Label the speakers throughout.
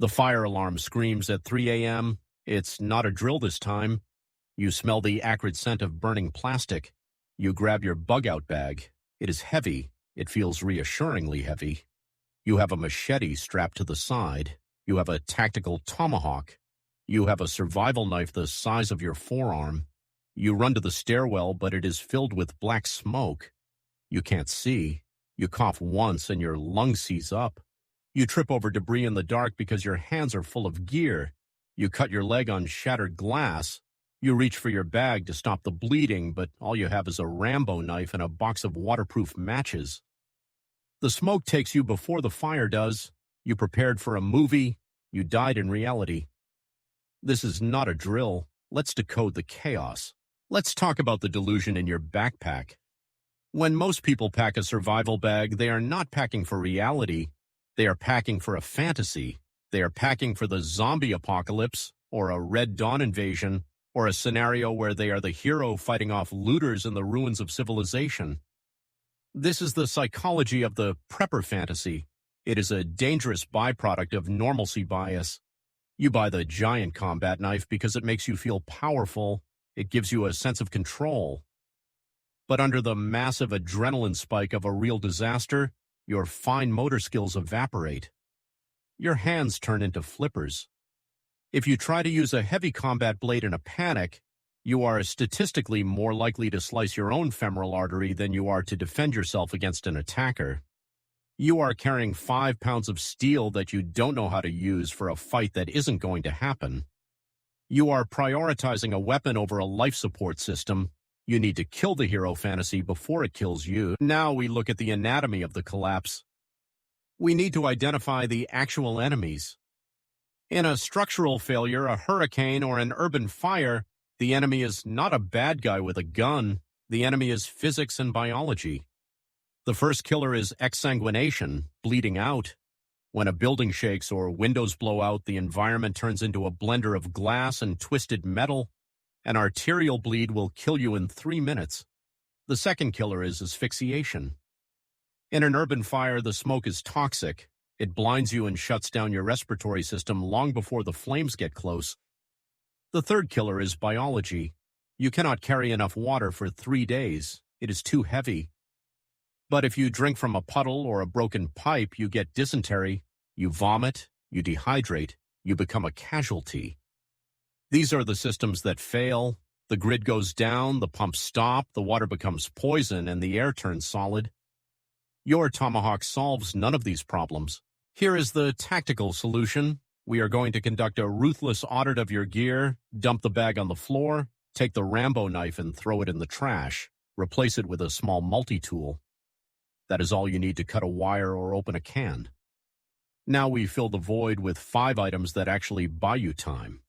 Speaker 1: The fire alarm screams at 3 a.m. It's not a drill this time. You smell the acrid scent of burning plastic. You grab your bug-out bag. It is heavy. It feels reassuringly heavy. You have a machete strapped to the side. You have a tactical tomahawk. You have a survival knife the size of your forearm. You run to the stairwell, but it is filled with black smoke. You can't see. You cough once and your lung seize up. You trip over debris in the dark because your hands are full of gear. You cut your leg on shattered glass. You reach for your bag to stop the bleeding, but all you have is a Rambo knife and a box of waterproof matches. The smoke takes you before the fire does. You prepared for a movie. You died in reality. This is not a drill. Let's decode the chaos. Let's talk about the delusion in your backpack. When most people pack a survival bag, they are not packing for reality. They are packing for a fantasy. They are packing for the zombie apocalypse, or a Red Dawn invasion, or a scenario where they are the hero fighting off looters in the ruins of civilization. This is the psychology of the prepper fantasy. It is a dangerous byproduct of normalcy bias. You buy the giant combat knife because it makes you feel powerful. It gives you a sense of control. But under the massive adrenaline spike of a real disaster, your fine motor skills evaporate. Your hands turn into flippers. If you try to use a heavy combat blade in a panic, you are statistically more likely to slice your own femoral artery than you are to defend yourself against an attacker. You are carrying 5 pounds of steel that you don't know how to use for a fight that isn't going to happen. You are prioritizing a weapon over a life support system. You need to kill the hero fantasy before it kills you. Now we look at the anatomy of the collapse. We need to identify the actual enemies. In a structural failure, a hurricane, or an urban fire, the enemy is not a bad guy with a gun. The enemy is physics and biology. The first killer is exsanguination, bleeding out. When a building shakes or windows blow out, the environment turns into a blender of glass and twisted metal. An arterial bleed will kill you in 3 minutes. The second killer is asphyxiation. In an urban fire, the smoke is toxic. It blinds you and shuts down your respiratory system long before the flames get close. The third killer is biology. You cannot carry enough water for 3 days. It is too heavy. But if you drink from a puddle or a broken pipe, you get dysentery, you vomit, you dehydrate, you become a casualty. These are the systems that fail. The grid goes down, the pumps stop, the water becomes poison, and the air turns solid. Your tomahawk solves none of these problems. Here is the tactical solution. We are going to conduct a ruthless audit of your gear, dump the bag on the floor, take the Rambo knife and throw it in the trash, replace it with a small multi-tool. That is all you need to cut a wire or open a can. Now we fill the void with 5 items that actually buy you time.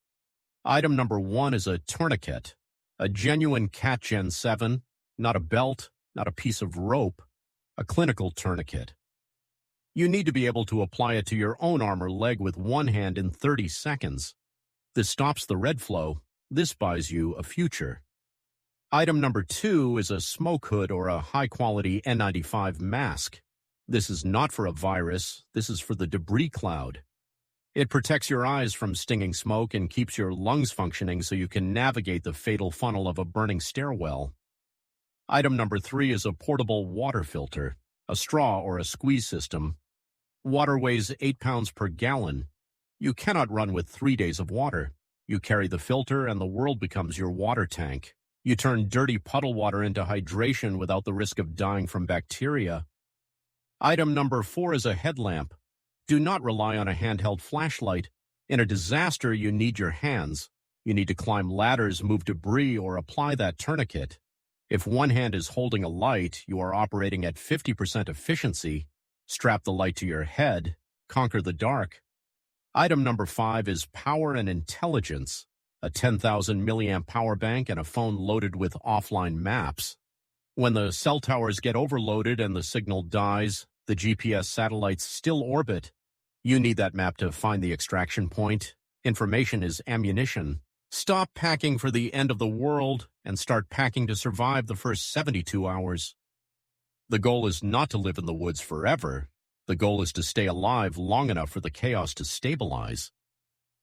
Speaker 1: Item number 1 is a tourniquet, a genuine C.A.T. Gen 7, not a belt, not a piece of rope, a clinical tourniquet. You need to be able to apply it to your own arm or leg with one hand in 30 seconds. This stops the red flow. This buys you a future. Item number 2 is a smoke hood or a high-quality N95 mask. This is not for a virus. This is for the debris cloud. It protects your eyes from stinging smoke and keeps your lungs functioning so you can navigate the fatal funnel of a burning stairwell. Item number 3 is a portable water filter, a straw or a squeeze system. Water weighs 8 pounds per gallon. You cannot run with 3 days of water. You carry the filter and the world becomes your water tank. You turn dirty puddle water into hydration without the risk of dying from bacteria. Item number 4 is a headlamp. Do not rely on a handheld flashlight. In a disaster, you need your hands. You need to climb ladders, move debris, or apply that tourniquet. If one hand is holding a light, you are operating at 50% efficiency. Strap the light to your head. Conquer the dark. Item number 5 is power and intelligence. A 10,000 milliamp power bank and a phone loaded with offline maps. When the cell towers get overloaded and the signal dies, the GPS satellites still orbit. You need that map to find the extraction point. Information is ammunition. Stop packing for the end of the world and start packing to survive the first 72 hours. The goal is not to live in the woods forever. The goal is to stay alive long enough for the chaos to stabilize.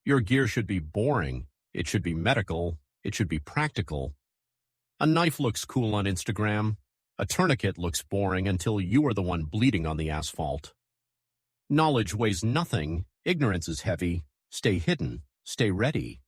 Speaker 1: Your gear should be boring. It should be medical. It should be practical. A knife looks cool on Instagram. A tourniquet looks boring until you are the one bleeding on the asphalt. Knowledge weighs nothing. Ignorance is heavy. Stay hidden. Stay ready.